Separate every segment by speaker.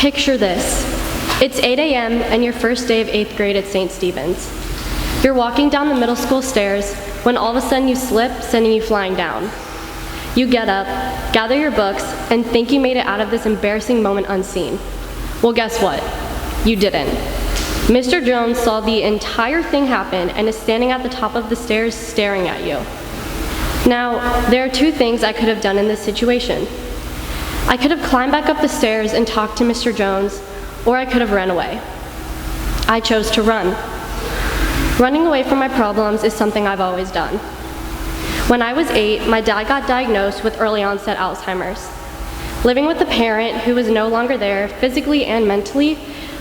Speaker 1: Picture this. It's 8 a.m. and your first day of 8th grade at St. Stephen's. You're walking down the middle school stairs when all of a sudden you slip, sending you flying down. You get up, gather your books, and think you made it out of this embarrassing moment unseen. Well, guess what? You didn't. Mr. Jones saw the entire thing happen and is standing at the top of the stairs staring at you. Now, there are two things I could have done in this situation. I could have climbed back up the stairs and talked to Mr. Jones, or I could have run away. I chose to run. Running away from my problems is something I've always done. When I was 8, my dad got diagnosed with early onset Alzheimer's. Living with a parent who was no longer there, physically and mentally,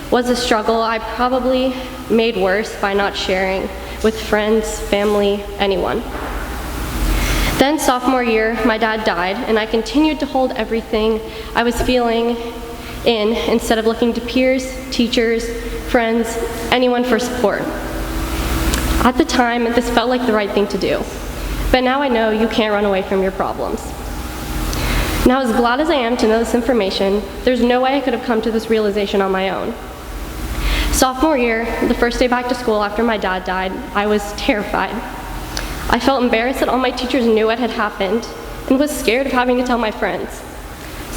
Speaker 1: was a struggle I probably made worse by not sharing with friends, family, anyone. Then sophomore year, my dad died, and I continued to hold everything I was feeling in instead of looking to peers, teachers, friends, anyone for support. At the time, this felt like the right thing to do, but now I know you can't run away from your problems. Now, as glad as I am to know this information, there's no way I could have come to this realization on my own. Sophomore year, the first day back to school after my dad died, I was terrified. I felt embarrassed that all my teachers knew what had happened and was scared of having to tell my friends.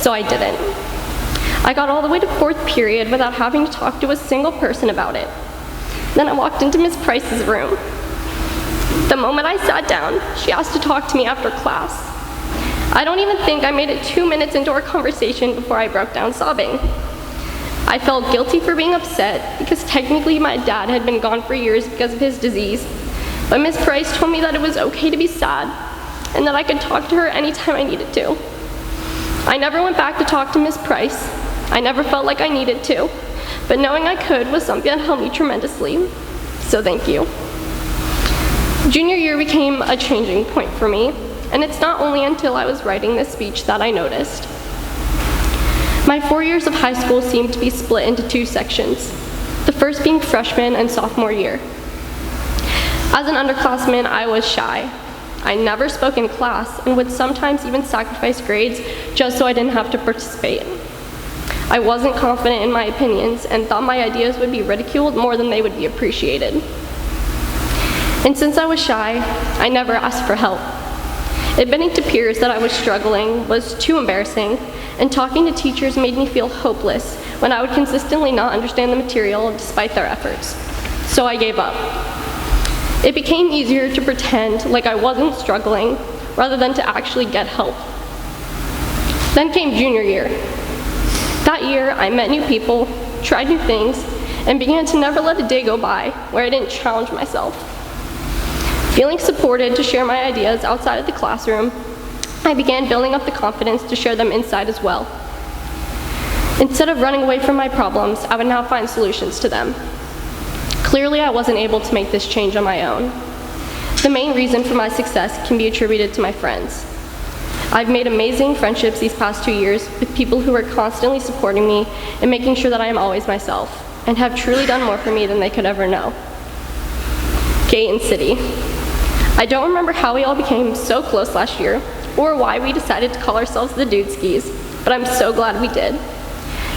Speaker 1: So I didn't. I got all the way to 4th period without having to talk to a single person about it. Then I walked into Miss Price's room. The moment I sat down, she asked to talk to me after class. I don't even think I made it 2 minutes into our conversation before I broke down sobbing. I felt guilty for being upset because technically my dad had been gone for years because of his disease. But Miss Price told me that it was okay to be sad and that I could talk to her anytime I needed to. I never went back to talk to Miss Price. I never felt like I needed to, but knowing I could was something that helped me tremendously. So thank you. Junior year became a changing point for me, and it's not only until I was writing this speech that I noticed. My 4 years of high school seemed to be split into 2 sections, the first being freshman and sophomore year. As an underclassman, I was shy. I never spoke in class and would sometimes even sacrifice grades just so I didn't have to participate. I wasn't confident in my opinions and thought my ideas would be ridiculed more than they would be appreciated. And since I was shy, I never asked for help. Admitting to peers that I was struggling was too embarrassing, and talking to teachers made me feel hopeless when I would consistently not understand the material despite their efforts. So I gave up. It became easier to pretend like I wasn't struggling rather than to actually get help. Then came junior year. That year, I met new people, tried new things, and began to never let a day go by where I didn't challenge myself. Feeling supported to share my ideas outside of the classroom, I began building up the confidence to share them inside as well. Instead of running away from my problems, I would now find solutions to them. Clearly, I wasn't able to make this change on my own. The main reason for my success can be attributed to my friends. I've made amazing friendships these past 2 years with people who are constantly supporting me and making sure that I am always myself, and have truly done more for me than they could ever know. Kate and City. I don't remember how we all became so close last year, or why we decided to call ourselves the Dudeskis, but I'm so glad we did.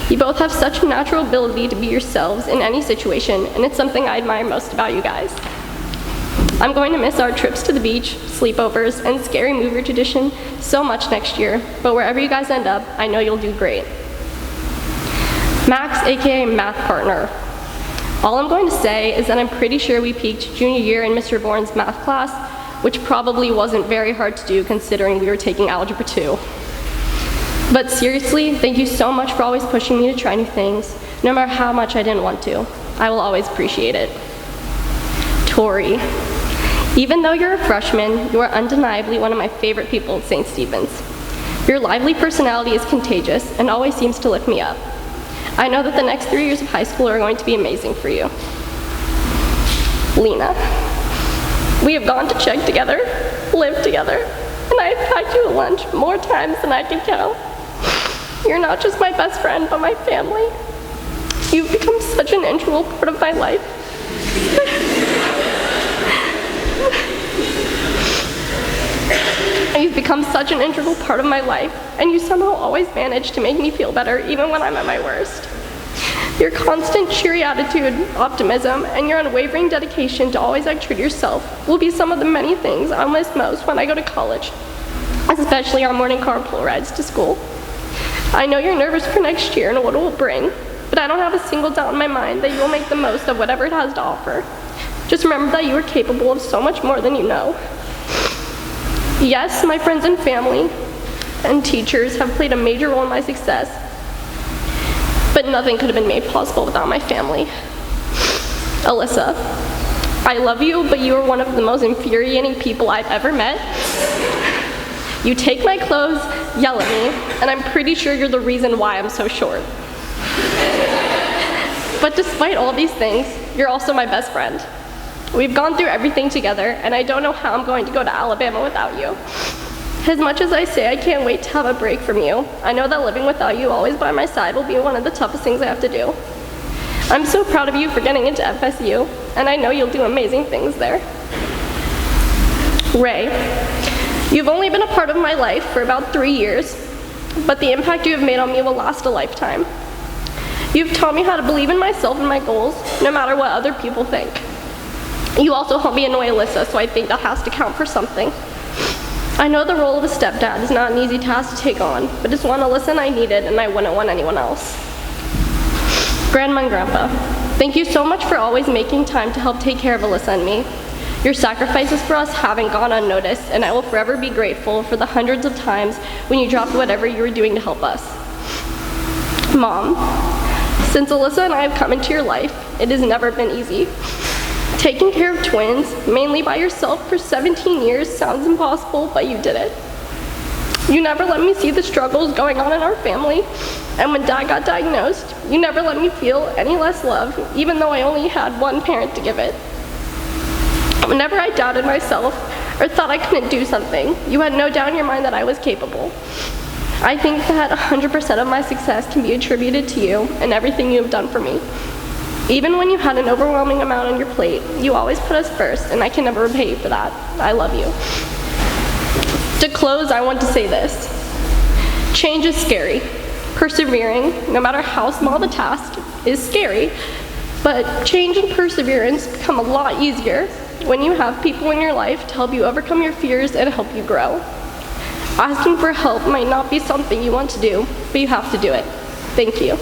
Speaker 1: You both have such a natural ability to be yourselves in any situation, and it's something I admire most about you guys. I'm going to miss our trips to the beach, sleepovers, and scary movie tradition so much next year, but wherever you guys end up, I know you'll do great. Max, aka math partner. All I'm going to say is that I'm pretty sure we peaked junior year in Mr. Bourne's math class, which probably wasn't very hard to do considering we were taking Algebra 2. But seriously, thank you so much for always pushing me to try new things, no matter how much I didn't want to. I will always appreciate it. Tori. Even though you're a freshman, you are undeniably one of my favorite people at St. Stephen's. Your lively personality is contagious and always seems to lift me up. I know that the next 3 years of high school are going to be amazing for you. Lena. We have gone to Czech together, lived together, and I have packed you a lunch more times than I can count. You're not just my best friend, but my family. You've become such an integral part of my life. you've become such an integral part of my life, and you somehow always manage to make me feel better even when I'm at my worst. Your constant cheery attitude, optimism, and your unwavering dedication to always act true to yourself will be some of the many things I'll miss most when I go to college, especially on morning carpool rides to school. I know you're nervous for next year and what it will bring, but I don't have a single doubt in my mind that you will make the most of whatever it has to offer. Just remember that you are capable of so much more than you know. Yes, my friends and family and teachers have played a major role in my success, but nothing could have been made possible without my family. Alyssa, I love you, but you are one of the most infuriating people I've ever met. You take my clothes, yell at me, and I'm pretty sure you're the reason why I'm so short. But despite all these things, you're also my best friend. We've gone through everything together, and I don't know how I'm going to go to Alabama without you. As much as I say I can't wait to have a break from you, I know that living without you always by my side will be one of the toughest things I have to do. I'm so proud of you for getting into FSU, and I know you'll do amazing things there. Ray, you've only been a part of my life for about 3 years, but the impact you have made on me will last a lifetime. You've taught me how to believe in myself and my goals, no matter what other people think. You also helped me annoy Alyssa, so I think that has to count for something. I know the role of a stepdad is not an easy task to take on, but it's one Alyssa and I needed, and I wouldn't want anyone else. Grandma and Grandpa, thank you so much for always making time to help take care of Alyssa and me. Your sacrifices for us haven't gone unnoticed, and I will forever be grateful for the hundreds of times when you dropped whatever you were doing to help us. Mom, since Alyssa and I have come into your life, it has never been easy. Taking care of twins, mainly by yourself for 17 years sounds impossible, but you did it. You never let me see the struggles going on in our family, and when Dad got diagnosed, you never let me feel any less love, even though I only had one parent to give it. Whenever I doubted myself or thought I couldn't do something, you had no doubt in your mind that I was capable. I think that 100% of my success can be attributed to you and everything you have done for me. Even when you had an overwhelming amount on your plate, you always put us first, and I can never repay you for that. I love you. To close, I want to say this. Change is scary. Persevering, no matter how small the task, is scary, but change and perseverance become a lot easier when you have people in your life to help you overcome your fears and help you grow. Asking for help might not be something you want to do, but you have to do it. Thank you.